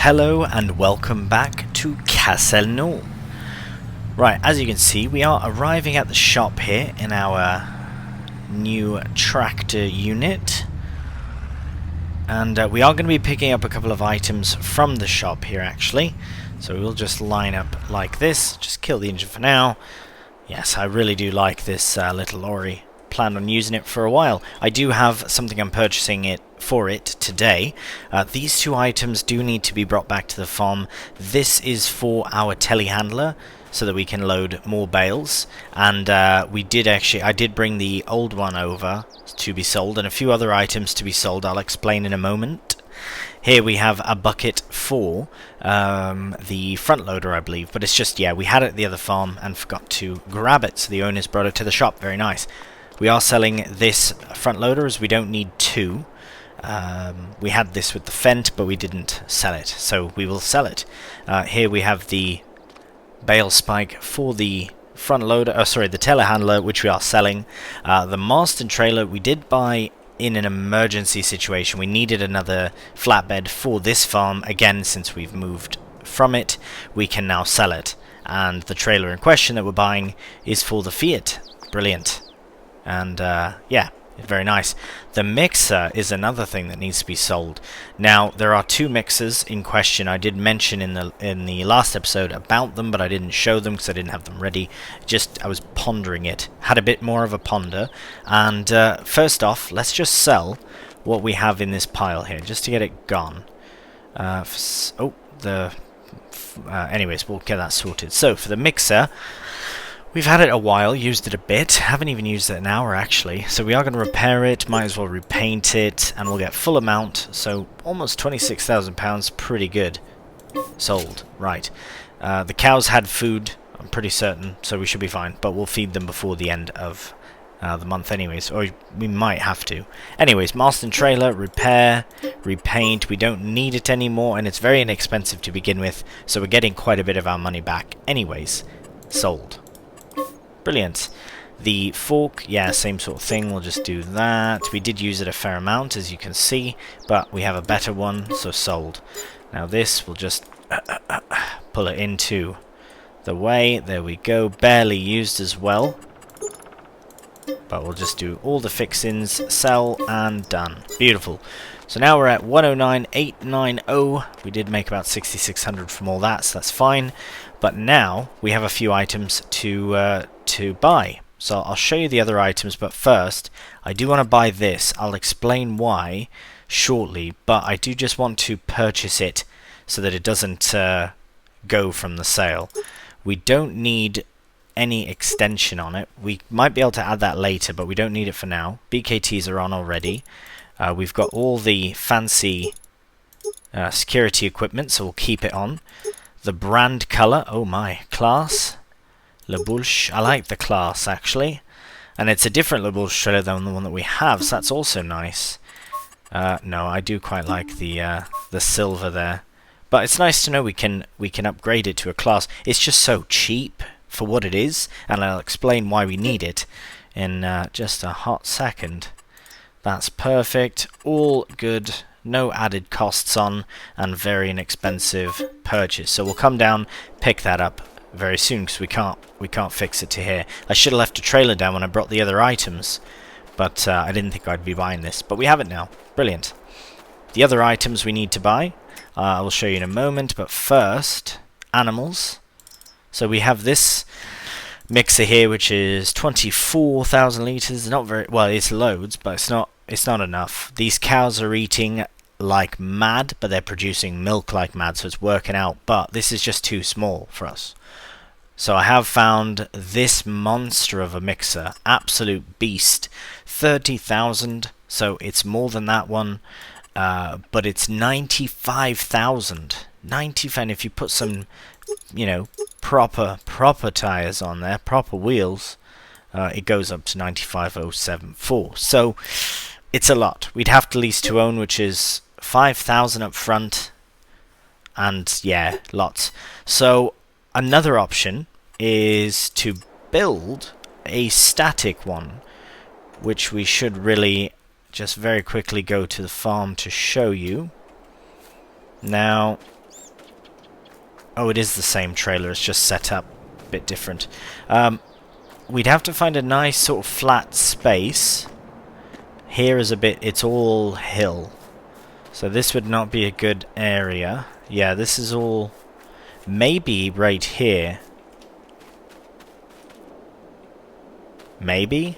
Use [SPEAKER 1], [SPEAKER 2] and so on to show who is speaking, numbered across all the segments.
[SPEAKER 1] Hello and welcome back to Castelnaud. Right, as you can see, we are arriving at the shop here in our new tractor unit. And we are going to be picking up a couple of items from the shop here, actually. So we'll just line up like this. Just kill the engine for now. Yes, I really do like this little lorry. Planned on using it for a while. I do have something I'm purchasing it for it today. These two items do need to be brought back to the farm. This is for our telehandler so that we can load more bales, and I did bring the old one over to be sold and a few other items to be sold. I'll explain in a moment. Here we have a bucket for the front loader, I believe, but it's just, yeah, we had it at the other farm and forgot to grab it, so the owners brought it to the shop. Very nice. We are selling this front loader as we don't need two. We had this with the Fendt, but we didn't sell it, so we will sell it. Here we have the bale spike for the front loader, the telehandler, which we are selling. The Marston trailer we did buy in an emergency situation. We needed another flatbed for this farm. Again, since we've moved from it, we can now sell it. And the trailer in question that we're buying is for the Fiat. Brilliant. And yeah, very nice. The mixer is another thing that needs to be sold. Now, there are two mixers in question. I did mention in the last episode about them, but I didn't show them because I didn't have them ready. I was pondering it. Had a bit more of a ponder. And first off, let's just sell what we have in this pile here, just to get it gone. Anyways, we'll get that sorted. So, for the mixer, we've had it a while, used it a bit, haven't even used it an hour actually, so we are going to repair it, might as well repaint it, and we'll get full amount, so almost £26,000, pretty good. Sold. Right. The cows had food, I'm pretty certain, so we should be fine, but we'll feed them before the end of the month anyways, or we might have to. Anyways, Marston trailer, repair, repaint, we don't need it anymore, and it's very inexpensive to begin with, so we're getting quite a bit of our money back anyways. Sold. Brilliant. The fork, yeah, same sort of thing, we'll just do that. We did use it a fair amount, as you can see, but we have a better one, so sold. Now this, we'll just pull it into the way. There we go. Barely used as well. But we'll just do all the fixings, sell, and done. Beautiful. So now we're at 109,890. We did make about 6,600 from all that, so that's fine. But now we have a few items to buy. So I'll show you the other items, but first I do want to buy this. I'll explain why shortly, but I do just want to purchase it so that it doesn't go from the sale. We don't need any extension on it. We might be able to add that later, but we don't need it for now. BKTs are on already. We've got all the fancy security equipment, so we'll keep it on. The brand color, oh my, class. Le Boulche, I like the class actually. And it's a different Le Boulche trailer than the one that we have, so that's also nice. No, I do quite like the silver there. But it's nice to know we can upgrade it to a class. It's just so cheap for what it is, and I'll explain why we need it in just a hot second. That's perfect, all good, no added costs on, and very inexpensive purchase. So we'll come down, pick that up very soon, because we can't fix it to here. I should have left a trailer down when I brought the other items, but I didn't think I'd be buying this. But we have it now. Brilliant. The other items we need to buy, I will show you in a moment, but first, animals. So we have this mixer here, which is 24,000 litres. Not very well. It's loads, but it's not enough. These cows are eating like mad, but they're producing milk like mad, so it's working out. But this is just too small for us. So I have found this monster of a mixer, absolute beast, 30,000. So it's more than that one, but it's 95,000. 95, and if you put some, proper tires on there, proper wheels, it goes up to 95,074. So it's a lot. We'd have to lease to own, which is 5,000 up front, and yeah, lots. So another option is to build a static one, which we should really just very quickly go to the farm to show you. Now, Oh, it is the same trailer, it's just set up a bit different. We'd have to find a nice sort of flat space. Here is a bit, it's all hill. So this would not be a good area. Yeah, this is all maybe right here. Maybe?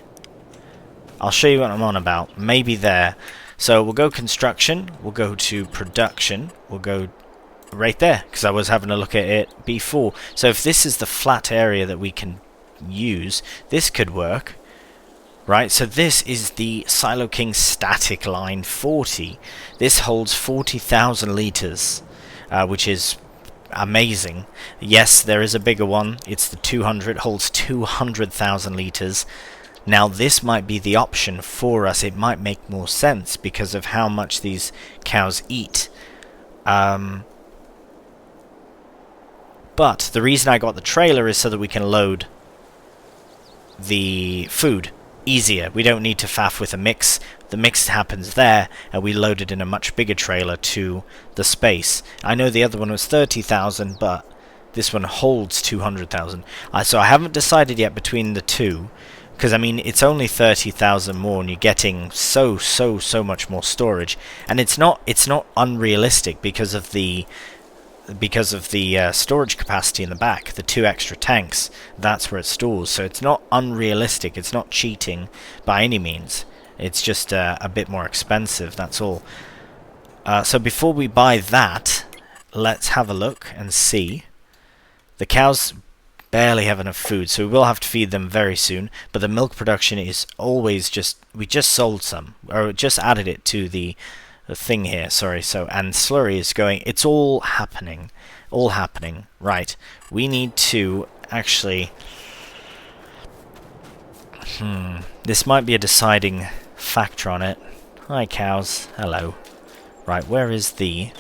[SPEAKER 1] I'll show you what I'm on about. Maybe there. So we'll go construction, we'll go to production, we'll go right there, because I was having a look at it before. So if this is the flat area that we can use, this could work. Right, so this is the Silo King Static Line 40. This holds 40,000 litres, which is amazing. Yes, there is a bigger one. It's the 200, holds 200,000 litres. Now this might be the option for us. It might make more sense because of how much these cows eat. But the reason I got the trailer is so that we can load the food easier. We don't need to faff with a mix. The mix happens there, and we load it in a much bigger trailer to the space. I know the other one was 30,000, but this one holds 200,000. So I haven't decided yet between the two, because I mean it's only 30,000 more, and you're getting so much more storage, and it's not unrealistic because of the storage capacity in the back, the 2 extra tanks. That's where it stores, so it's not unrealistic, it's not cheating by any means, it's just a bit more expensive, that's all. So before we buy that, let's have a look and see. The cows barely have enough food, so we will have to feed them very soon, but the milk production is always we just sold some, or just added it to the thing here, sorry. So, and slurry is going, it's all happening, right. We need to actually this might be a deciding factor on it. Hi cows, hello. Right, where is the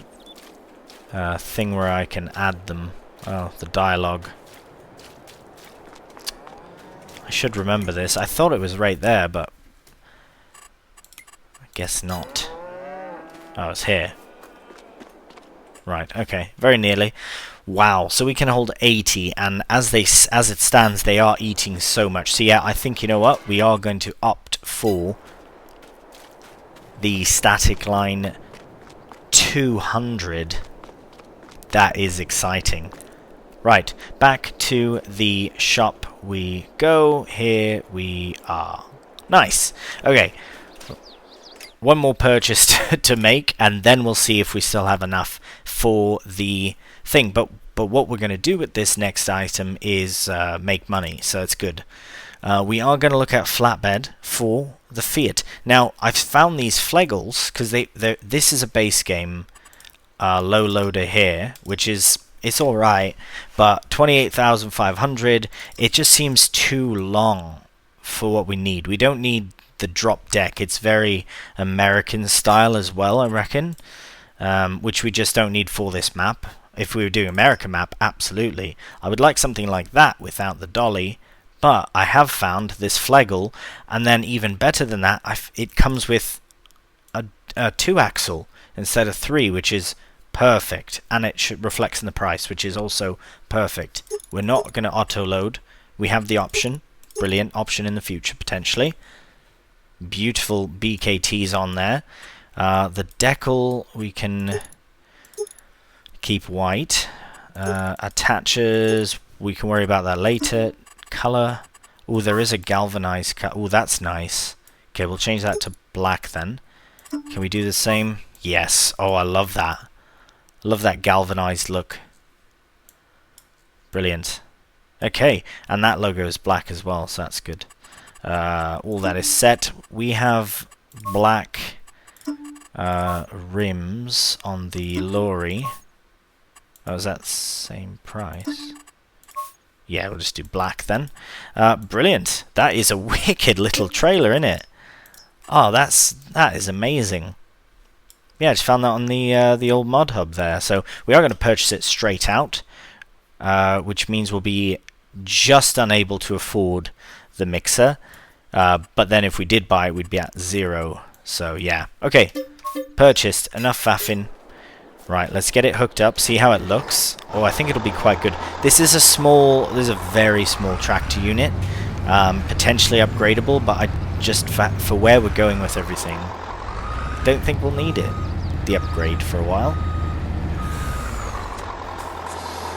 [SPEAKER 1] thing where I can add them? Oh, the dialogue. I should remember this. I thought it was right there, but I guess not. Oh, it's here. Right, okay, very nearly. Wow, so we can hold 80, and as it stands, they are eating so much. So yeah, I think, you know what, we are going to opt for the Static Line 200. That is exciting. Right, back to the shop we go. Here we are. Nice. Okay. One more purchase to make, and then we'll see if we still have enough for the thing. But what we're going to do with this next item is make money, so it's good. We are going to look at flatbed for the Fiat. Now, I've found these Flegels, because this is a base game low loader here, which is, it's alright, but 28,500, it just seems too long for what we need. We don't need the drop deck. It's very American style as well, I reckon, which we just don't need for this map. If we were doing American map, absolutely. I would like something like that without the dolly, but I have found this Flegel, and then even better than that, it comes with a 2-axle instead of 3, which is perfect, and it reflects in the price, which is also perfect. We're not going to auto load. We have the option. Brilliant option in the future, potentially. Beautiful BKTs on there. The decal we can keep white. Attachers, we can worry about that later. Color. Oh, there is a galvanized cut. Oh, that's nice. Okay, we'll change that to black then. Can we do the same? Yes. Oh, I love that. Love that galvanized look. Brilliant. Okay, and that logo is black as well, so that's good. All that is set. We have black rims on the lorry. Oh, is that the same price? Yeah, we'll just do black then. Brilliant. That is a wicked little trailer, isn't it? Oh, that is amazing. Yeah, I just found that on the old mod hub there. So we are going to purchase it straight out, which means we'll be just unable to afford the mixer. But then if we did buy it, we'd be at 0. So yeah, okay. Purchased. Enough faffing. Right, let's get it hooked up, see how it looks. Oh, I think it'll be quite good. This is a very small tractor unit. Potentially upgradable, but for where we're going with everything, don't think we'll need the upgrade for a while.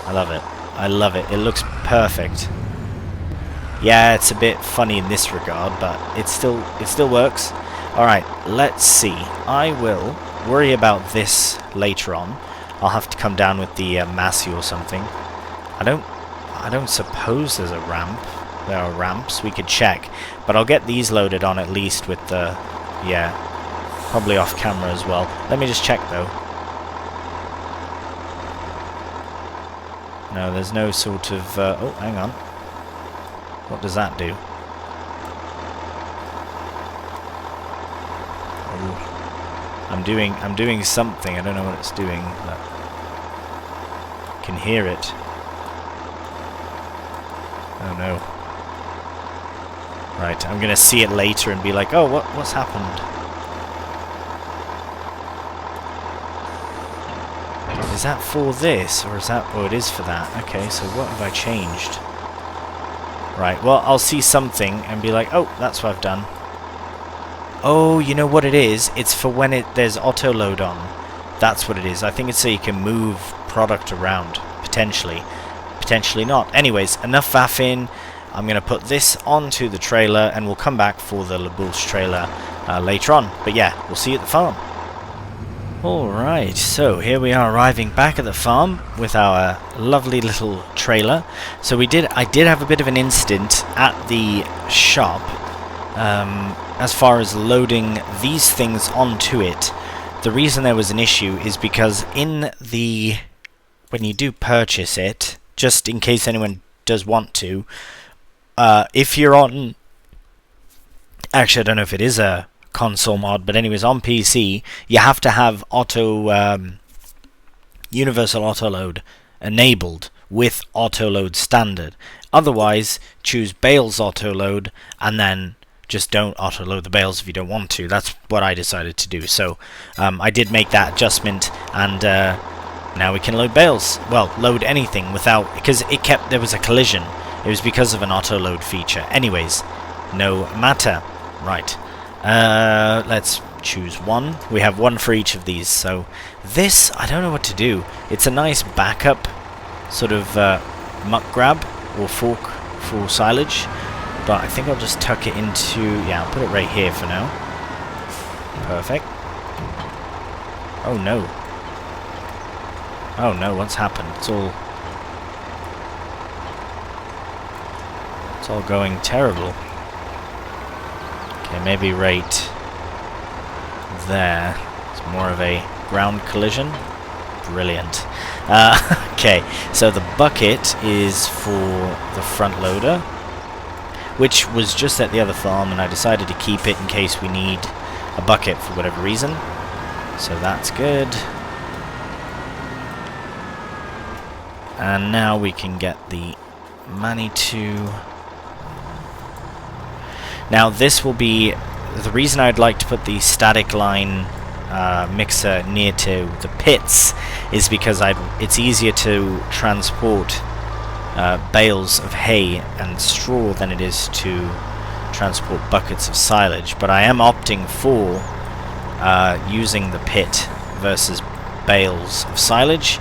[SPEAKER 1] I love it. I love it. It looks perfect. Yeah, it's a bit funny in this regard, but it still works. Alright, let's see. I will worry about this later on. I'll have to come down with the Massey or something. I don't suppose there's a ramp. There are ramps. We could check. But I'll get these loaded on at least with the... Yeah. Probably off camera as well. Let me just check though. No, there's no sort of... oh, hang on. What does that do? Oh. I'm doing something. I don't know what it's doing, but I can hear it. Oh no. Right, I'm gonna see it later and be like, oh, what's happened? Is that for this, or is that... Oh, it is for that. Okay, so what have I changed? Right, well, I'll see something and be like, oh, that's what I've done. Oh, you know what it is? It's for when there's auto load on. That's what it is. I think it's so you can move product around, potentially. Potentially not. Anyways, enough faffing. I'm going to put this onto the trailer, and we'll come back for the La Bourse trailer later on. But yeah, we'll see you at the farm. Alright, so here we are arriving back at the farm with our lovely little trailer. So I did have a bit of an incident at the shop as far as loading these things onto it. The reason there was an issue is because when you do purchase it, just in case anyone does want to, if you're on... Actually, I don't know if it is a console mod, but anyways, on PC you have to have universal auto load enabled with auto load standard. Otherwise, choose Bales auto load and then just don't auto load the bales if you don't want to. That's what I decided to do. So I did make that adjustment, and now we can load bales. Well, load anything without, because there was a collision. It was because of an auto load feature. Anyways, no matter. Right. Let's choose one. We have one for each of these. So this, I don't know what to do. It's a nice backup sort of muck grab or fork for silage, but I think I'll just tuck it into... Yeah, I'll put it right here for now. Perfect. Oh no. Oh no, what's happened? It's all going terrible. Okay, maybe right there. It's more of a ground collision. Brilliant. Okay, so the bucket is for the front loader, which was just at the other farm, and I decided to keep it in case we need a bucket for whatever reason. So that's good. And now we can get the Manitou. Now this will be the reason I'd like to put the static line mixer near to the pits, is because it's easier to transport bales of hay and straw than it is to transport buckets of silage. But I am opting for using the pit versus bales of silage.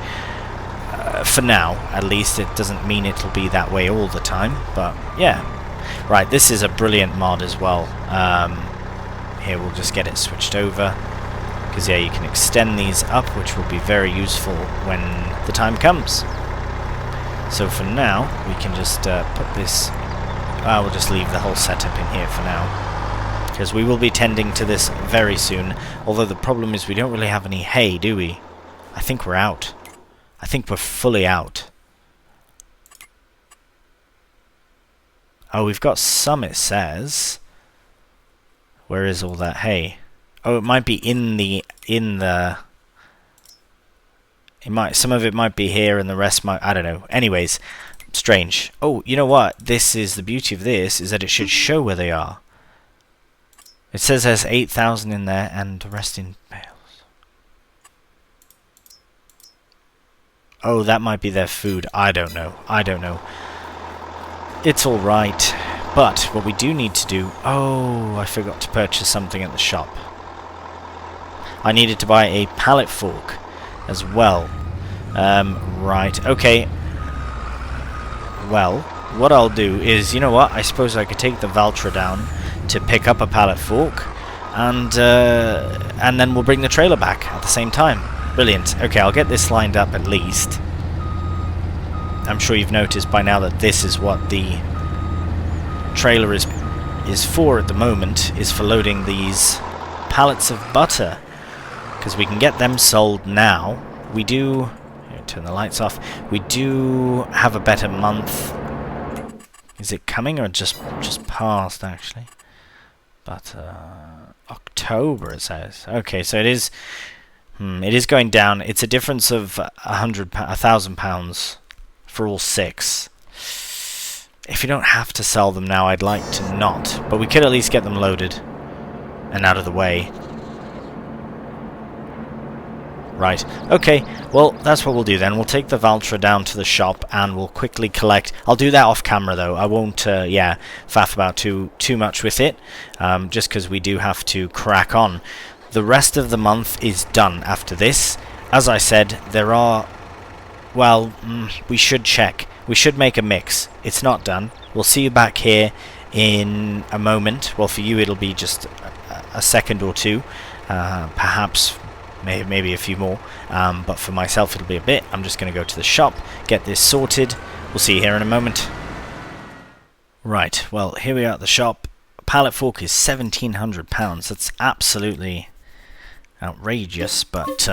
[SPEAKER 1] For now, at least. It doesn't mean it'll be that way all the time, but yeah. Right, this is a brilliant mod as well. Here we'll just get it switched over, because yeah, you can extend these up, which will be very useful when the time comes. So for now, we can just put this... we'll just leave the whole setup in here for now, because we will be tending to this very soon. Although the problem is we don't really have any hay, do we? I think we're out. I think we're fully out. Oh, we've got some, it says. Where is all that hay? Oh, it might be some of it might be here and the rest might... I don't know. Anyways, strange. Oh, you know what? This is the beauty of this, is that it should show where they are. It says there's 8,000 in there and the rest in bales. Oh, that might be their food. I don't know. I don't know. It's alright. But what we do need to do... Oh, I forgot to purchase something at the shop. I needed to buy a pallet fork as well. Right. Okay. Well, what I'll do is... You know what? I suppose I could take the Valtra down to pick up a pallet fork. And then we'll bring the trailer back at the same time. Brilliant. Okay, I'll get this lined up at least. I'm sure you've noticed by now that this is what the trailer is for at the moment, is for loading these pallets of butter. Because we can get them sold now. We do... Here, turn the lights off. We do have a better month. Is it coming or just passed, actually? But, October, it says. Okay, so it is... it is going down. It's a difference of £1,000 for all 6. If you don't have to sell them now, I'd like to not. But we could at least get them loaded and out of the way. Right. Okay. Well, that's what we'll do then. We'll take the Valtra down to the shop and we'll quickly collect... I'll do that off camera though. I won't, faff about too much with it. Just because we do have to crack on. The rest of the month is done after this. As I said, there are... Well, we should check. We should make a mix. It's not done. We'll see you back here in a moment. Well, for you it'll be just a second or two. Perhaps maybe a few more. But for myself it'll be a bit. I'm just going to go to the shop, get this sorted. We'll see you here in a moment. Right, well, here we are at the shop. Pallet fork is £1,700. That's absolutely... outrageous, but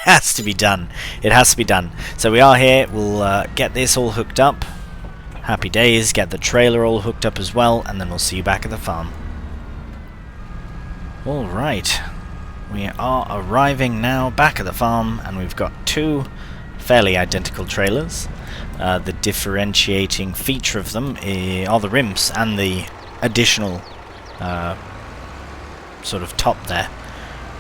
[SPEAKER 1] has to be done. It has to be done. So we are here. We'll get this all hooked up. Happy days. Get the trailer all hooked up as well, and then we'll see you back at the farm. Alright. We are arriving now back at the farm, and we've got 2 fairly identical trailers. The differentiating feature of them are the rims and the additional sort of top there.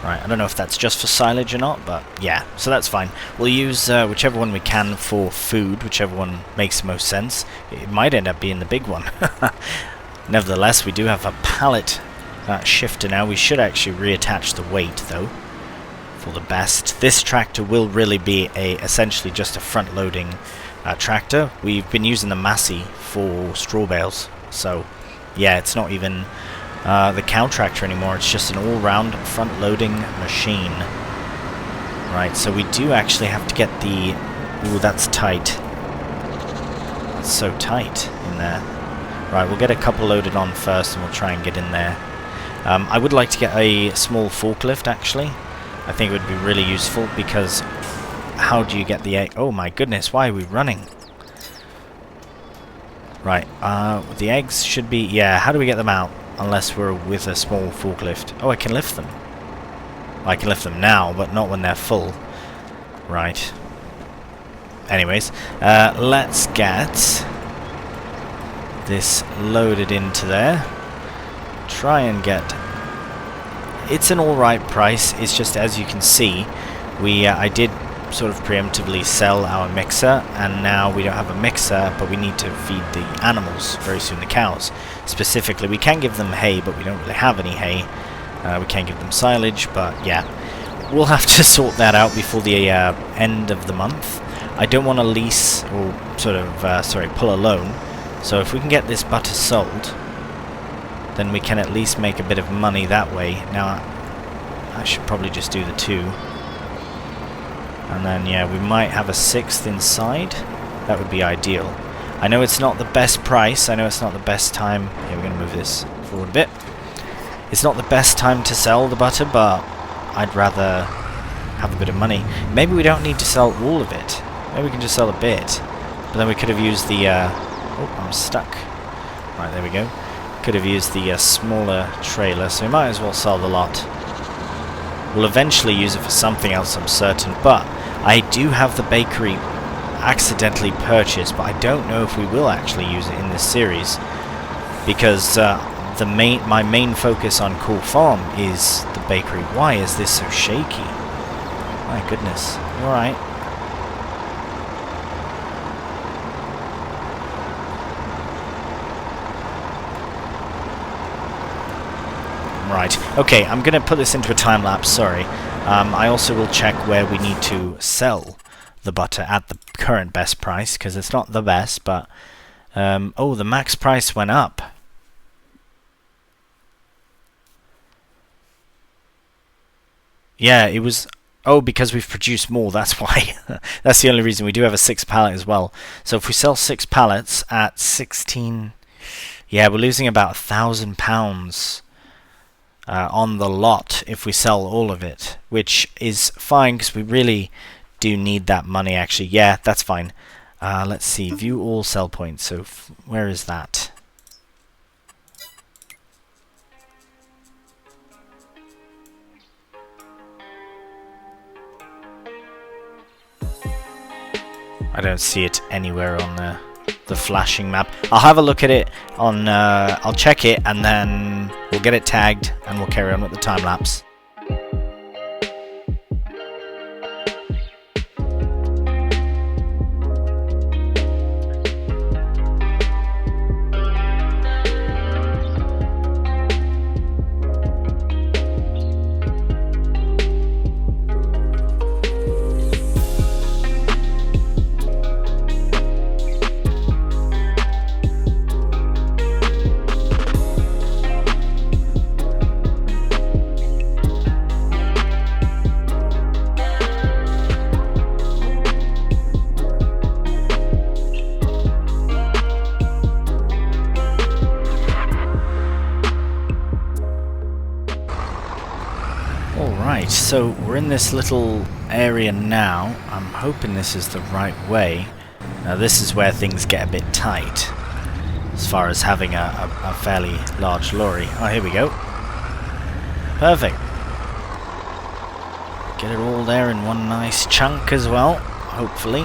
[SPEAKER 1] Right, I don't know if that's just for silage or not, but yeah, so that's fine. We'll use whichever one we can for food, whichever one makes the most sense. It might end up being the big one. Nevertheless, we do have a pallet shifter now. We should actually reattach the weight, though, for the best. This tractor will really be essentially just a front-loading tractor. We've been using the Massey for straw bales, so yeah, it's not even... the cow tractor anymore. It's just an all-round front-loading machine. Right, so we do actually have to get the... Ooh, that's tight. It's so tight in there. Right, we'll get a couple loaded on first and we'll try and get in there. I would like to get a small forklift, actually. I think it would be really useful because... How do you get the egg? Oh my goodness, why are we running? Right, the eggs should be... Yeah, how do we get them out? Unless we're with a small forklift. Oh, I can lift them. I can lift them now, but not when they're full. Right. Anyways, let's get this loaded into there. Try and get... It's an alright price. It's just, as you can see, I did sort of preemptively sell our mixer, and now we don't have a mixer, but we need to feed the animals very soon, the cows. Specifically, we can give them hay, but we don't really have any hay. We can give them silage, but yeah. We'll have to sort that out before the end of the month. I don't want to lease, or sort of, pull a loan. So if we can get this butter sold, then we can at least make a bit of money that way. Now, I should probably just do the 2. And then, yeah, we might have a 6th inside. That would be ideal. I know it's not the best price. I know it's not the best time. Yeah, we're going to move this forward a bit. It's not the best time to sell the butter, but I'd rather have a bit of money. Maybe we don't need to sell all of it. Maybe we can just sell a bit. But then we could have used the... Oh, I'm stuck. Right, there we go. Could have used the smaller trailer, so we might as well sell the lot. We'll eventually use it for something else, I'm certain, but I do have the bakery accidentally purchased, but I don't know if we will actually use it in this series, because my main focus on Cool Farm is the bakery. Why is this so shaky? My goodness. Alright. Right. Okay, I'm going to put this into a time lapse, sorry. I also will check where we need to sell the butter at the current best price, because it's not the best, but... oh, the max price went up. Yeah, it was... Oh, because we've produced more, that's why. That's the only reason. We do have a 6 pallet as well. So if we sell 6 pallets at 16... Yeah, we're losing about £1,000 on the lot if we sell all of it, which is fine because we really do need that money actually. Yeah, that's fine. Let's see, view all sell points. So where is that? I don't see it anywhere on the flashing map. I'll have a look at it on, I'll check it and then we'll get it tagged and we'll carry on with the time lapse. Alright, so we're in this little area now. I'm hoping this is the right way. Now this is where things get a bit tight, as far as having a fairly large lorry. Oh, here we go. Perfect. Get it all there in one nice chunk as well, hopefully.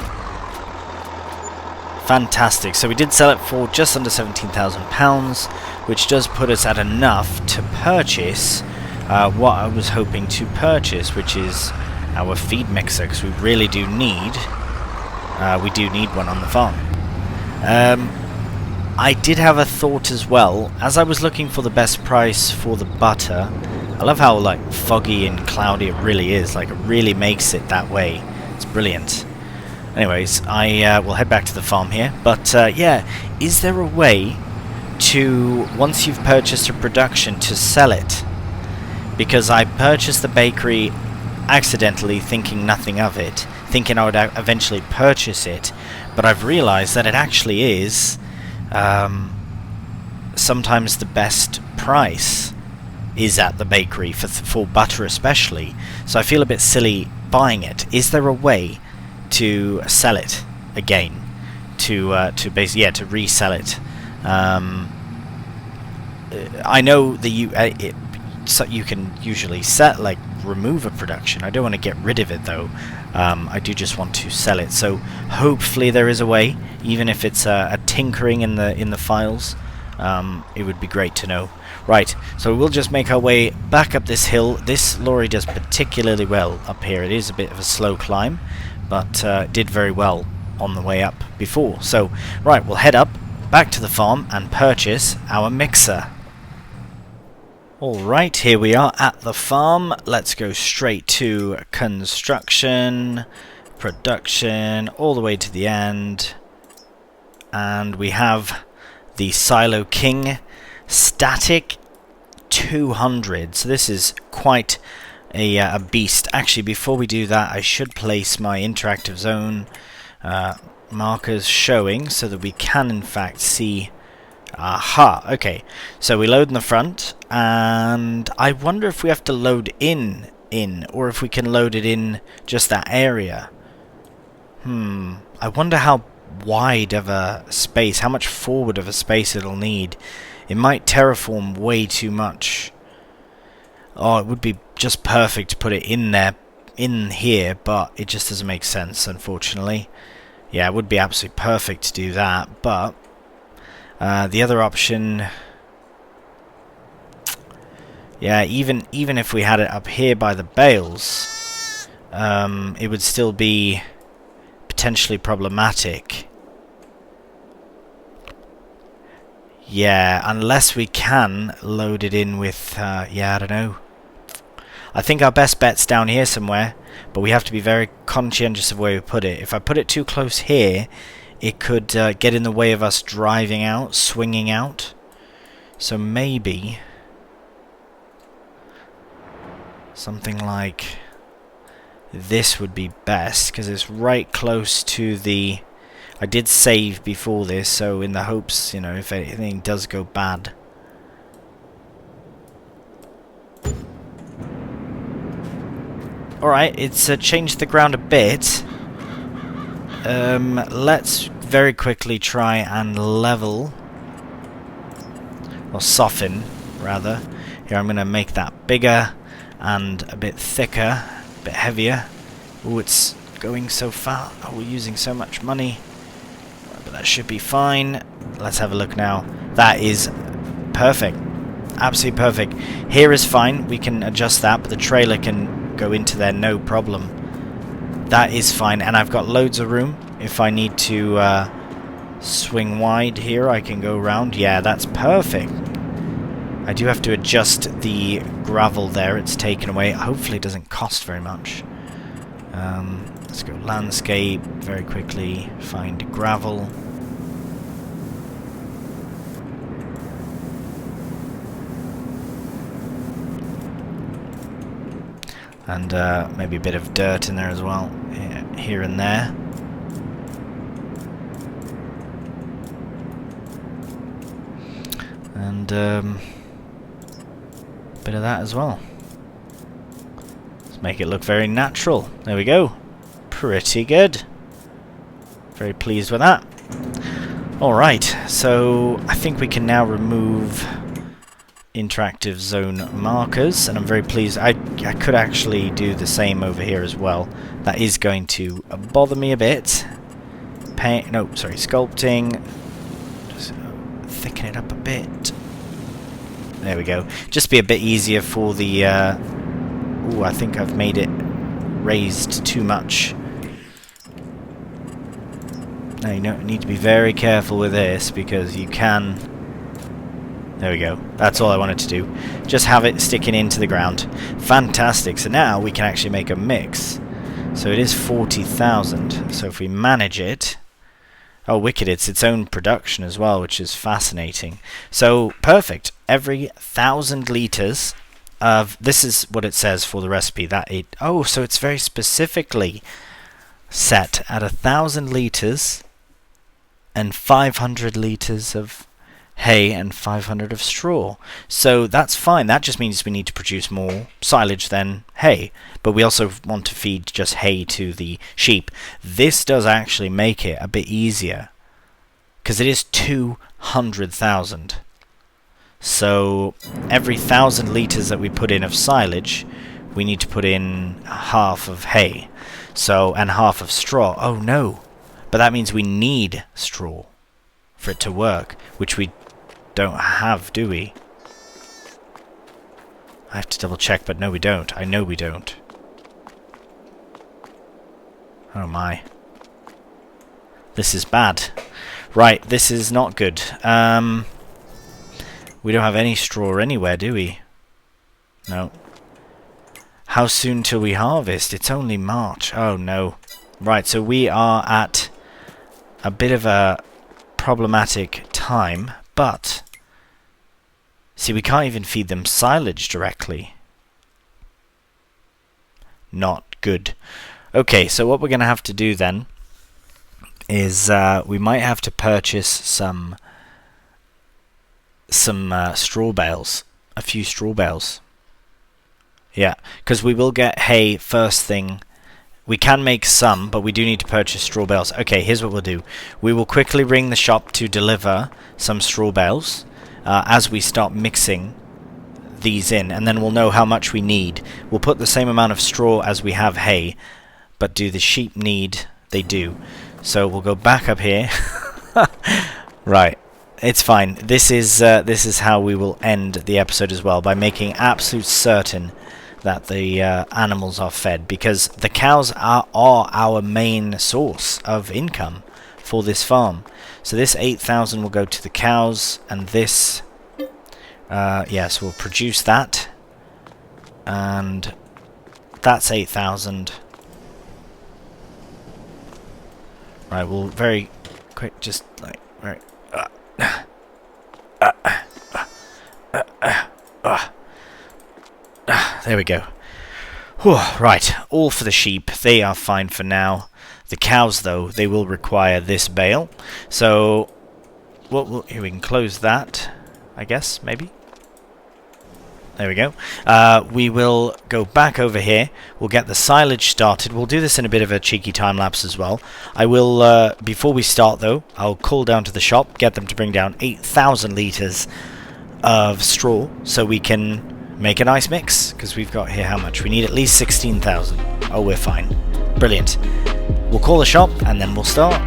[SPEAKER 1] Fantastic. So we did sell it for just under £17,000, which does put us at enough to purchase what I was hoping to purchase, which is our feed mixer, because we really do need one on the farm. I did have a thought as well, as I was looking for the best price for the butter. I love how like foggy and cloudy it really is, like it really makes it that way. It's brilliant. Anyways, I will head back to the farm here, but yeah, is there a way to, once you've purchased a production, to sell it? Because I purchased the bakery accidentally, thinking nothing of it, thinking I would eventually purchase it, but I've realized that it actually is sometimes the best price is at the bakery, for butter especially, so I feel a bit silly buying it. Is there a way to sell it again? To basically, yeah, to resell it? I know that so you can usually remove a production. I don't want to get rid of it though. I do just want to sell it. So hopefully there is a way, even if it's a tinkering in the files. It would be great to know. Right, so we'll just make our way back up this hill. This lorry does particularly well up here. It is a bit of a slow climb, but did very well on the way up before. So right, we'll head up back to the farm and purchase our mixer. Alright, here we are at the farm. Let's go straight to construction, production, all the way to the end. And we have the Silo King Static 200. So this is quite a beast. Actually, before we do that, I should place my interactive zone markers showing so that we can in fact see. Aha, okay, so we load in the front, and I wonder if we have to load in, or if we can load it in just that area. I wonder how wide of a space, how much forward of a space it'll need. It might terraform way too much. Oh, it would be just perfect to put it in there, in here, but it just doesn't make sense, unfortunately. Yeah, it would be absolutely perfect to do that, but the other option, yeah, even if we had it up here by the bales, it would still be potentially problematic. Yeah, unless we can load it in with, yeah, I don't know. I think our best bet's down here somewhere, but we have to be very conscientious of where we put it. If I put it too close here, it could get in the way of us driving out, swinging out. So maybe something like this would be best, because it's right close to the... I did save before this, so in the hopes, you know, if anything does go bad. Alright, it's changed the ground a bit. Let's very quickly try and level, or soften, rather. Here, I'm going to make that bigger and a bit thicker, a bit heavier. Oh, it's going so far. Oh, we're using so much money. But that should be fine. Let's have a look now. That is perfect. Absolutely perfect. Here is fine. We can adjust that, but the trailer can go into there no problem. That is fine, and I've got loads of room. If I need to swing wide here, I can go around. Yeah, that's perfect. I do have to adjust the gravel there. It's taken away. Hopefully it doesn't cost very much. Let's go landscape very quickly. Find gravel. And maybe a bit of dirt in there as well, here and there. And a bit of that as well. Let's make it look very natural. There we go. Pretty good. Very pleased with that. Alright, so I think we can now remove interactive zone markers, and I'm very pleased. I could actually do the same over here as well. That is going to bother me a bit. Sculpting. Just thicken it up a bit. There we go. Just be a bit easier for the... ooh, I think I've made it raised too much. Now you need to be very careful with this, because you can... There we go. That's all I wanted to do. Just have it sticking into the ground. Fantastic. So now we can actually make a mix. So it is 40,000. So if we manage it... Oh, wicked. It's its own production as well, which is fascinating. So, perfect. Every 1,000 litres of... This is what it says for the recipe. Oh, so it's very specifically set at 1,000 litres and 500 litres of hay and 500 of straw. So that's fine. That just means we need to produce more silage than hay. But we also want to feed just hay to the sheep. This does actually make it a bit easier, because it is 200,000. So every 1,000 litres that we put in of silage, we need to put in half of hay. So, and half of straw. Oh no. But that means we need straw for it to work, which we don't have, do we? I have to double check, but no we don't. I know we don't. Oh my. This is bad. Right, this is not good. We don't have any straw anywhere, do we? No. How soon till we harvest? It's only March. Oh no. Right, so we are at a bit of a problematic time, but see, we can't even feed them silage directly. Not good. Okay, so what we're going to have to do then is we might have to purchase some straw bales, a few straw bales. Yeah, because we will get hay first thing. We can make some, but we do need to purchase straw bales. Okay, here's what we'll do. We will quickly ring the shop to deliver some straw bales as we start mixing these in, and then we'll know how much we need. We'll put the same amount of straw as we have hay, but do the sheep need? They do. So we'll go back up here. Right, it's fine. This is how we will end the episode as well, by making absolute certain that the animals are fed, because the cows are our main source of income for this farm. So this 8,000 will go to the cows, and this, yes, we'll produce that, and that's 8,000. Right, we'll very quick, just like, right, there we go. Whew, right, all for the sheep. They are fine for now. The cows, though, they will require this bale. So, here we can close that, I guess, maybe. There we go. We will go back over here. We'll get the silage started. We'll do this in a bit of a cheeky time lapse as well. I will, before we start though, I'll call down to the shop, get them to bring down 8,000 litres of straw so we can make a nice mix, because we've got here how much? We need at least 16,000. Oh, we're fine. Brilliant. We'll call the shop and then we'll start.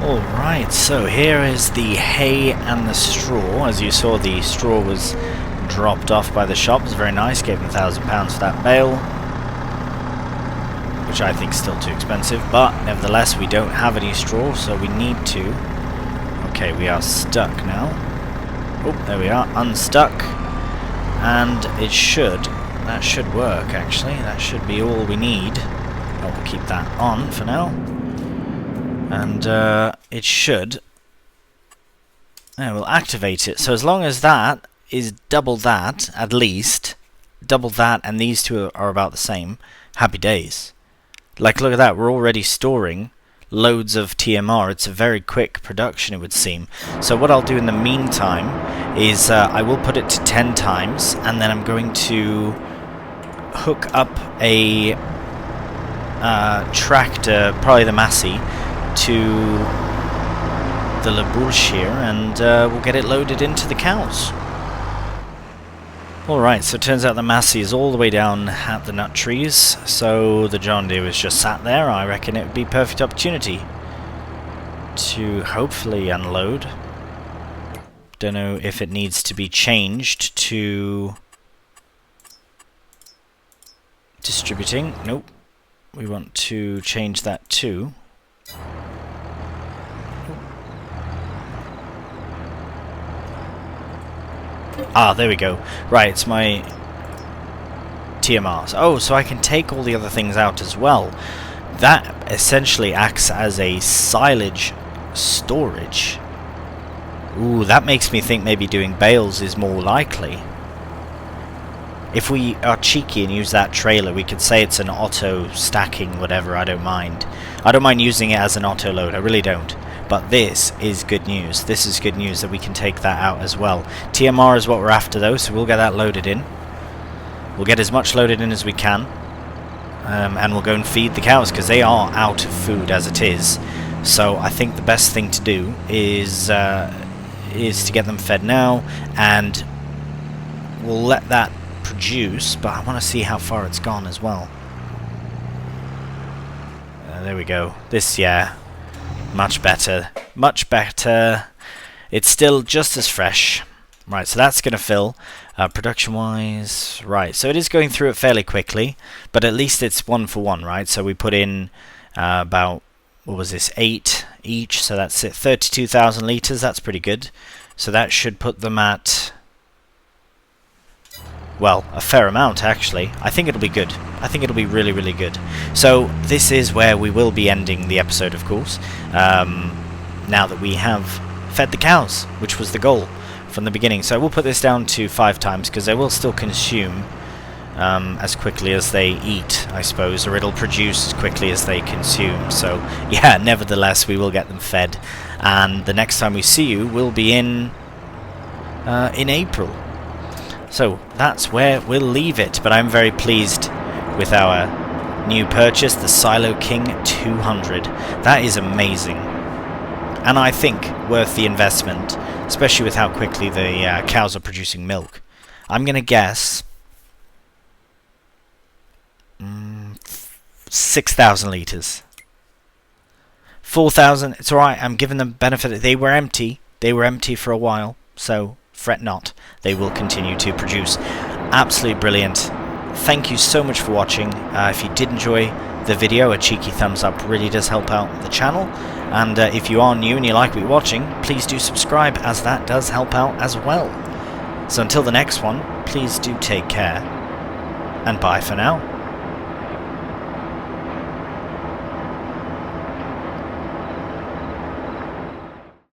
[SPEAKER 1] Alright, so here is the hay and the straw. As you saw, the straw was dropped off by the shop. It was very nice, gave them £1,000 for that bale, which I think is still too expensive, but nevertheless we don't have any straw, so we need to. Okay, we are stuck now. Oh, there we are, unstuck, and that should work actually. That should be all we need. I'll keep that on for now. And it should. Yeah, we'll activate it. So as long as that is double that, at least, double that, and these two are about the same, happy days. Like, look at that, we're already storing loads of TMR. It's a very quick production, it would seem. So what I'll do in the meantime is I will put it to 10 times, and then I'm going to hook up a tractor, probably the Massey, to the labourche here, and we'll get it loaded into the cows. Alright, so it turns out the Massey is all the way down at the nut trees, so the John Deere was just sat there. I reckon it would be a perfect opportunity to hopefully unload. Don't know if it needs to be changed to distributing. Nope. We want to change that too. Ah, there we go. Right, it's my TMRs. Oh, so I can take all the other things out as well. That essentially acts as a silage storage. Ooh, that makes me think maybe doing bales is more likely. If we are cheeky and use that trailer, we could say it's an auto stacking, whatever, I don't mind. I don't mind using it as an auto load, I really don't. But this is good news. This is good news that we can take that out as well. TMR is what we're after though, so we'll get that loaded in. We'll get as much loaded in as we can. And we'll go and feed the cows, because they are out of food as it is. So I think the best thing to do is to get them fed now, and we'll let that produce, but I want to see how far it's gone as well. There we go. This, yeah, much better. Much better. It's still just as fresh. Right, so that's going to fill. Production-wise, right, so it is going through it fairly quickly, but at least it's 1 for 1, right? So we put in about, what was this, 8 each, so that's it, 32,000 litres, that's pretty good. So that should put them at, well, a fair amount actually. I think it'll be good. I think it'll be really, really good. So this is where we will be ending the episode, of course, now that we have fed the cows, which was the goal from the beginning. So we'll put this down to 5 times, because they will still consume as quickly as they eat, I suppose, or it'll produce as quickly as they consume. So yeah, nevertheless, we will get them fed, and the next time we see you will be in April. So that's where we'll leave it, but I'm very pleased with our new purchase, the Silo King 200. That is amazing, and I think worth the investment, especially with how quickly the cows are producing milk. I'm going to guess 6,000 litres. 4,000, it's alright, I'm giving them benefit. They were empty for a while, so fret not, they will continue to produce. Absolutely brilliant. Thank you so much for watching. If you did enjoy the video, a cheeky thumbs up really does help out the channel, and if you are new and you like what you're watching, please do subscribe, as that does help out as well. So until the next one, please do take care, and bye for now.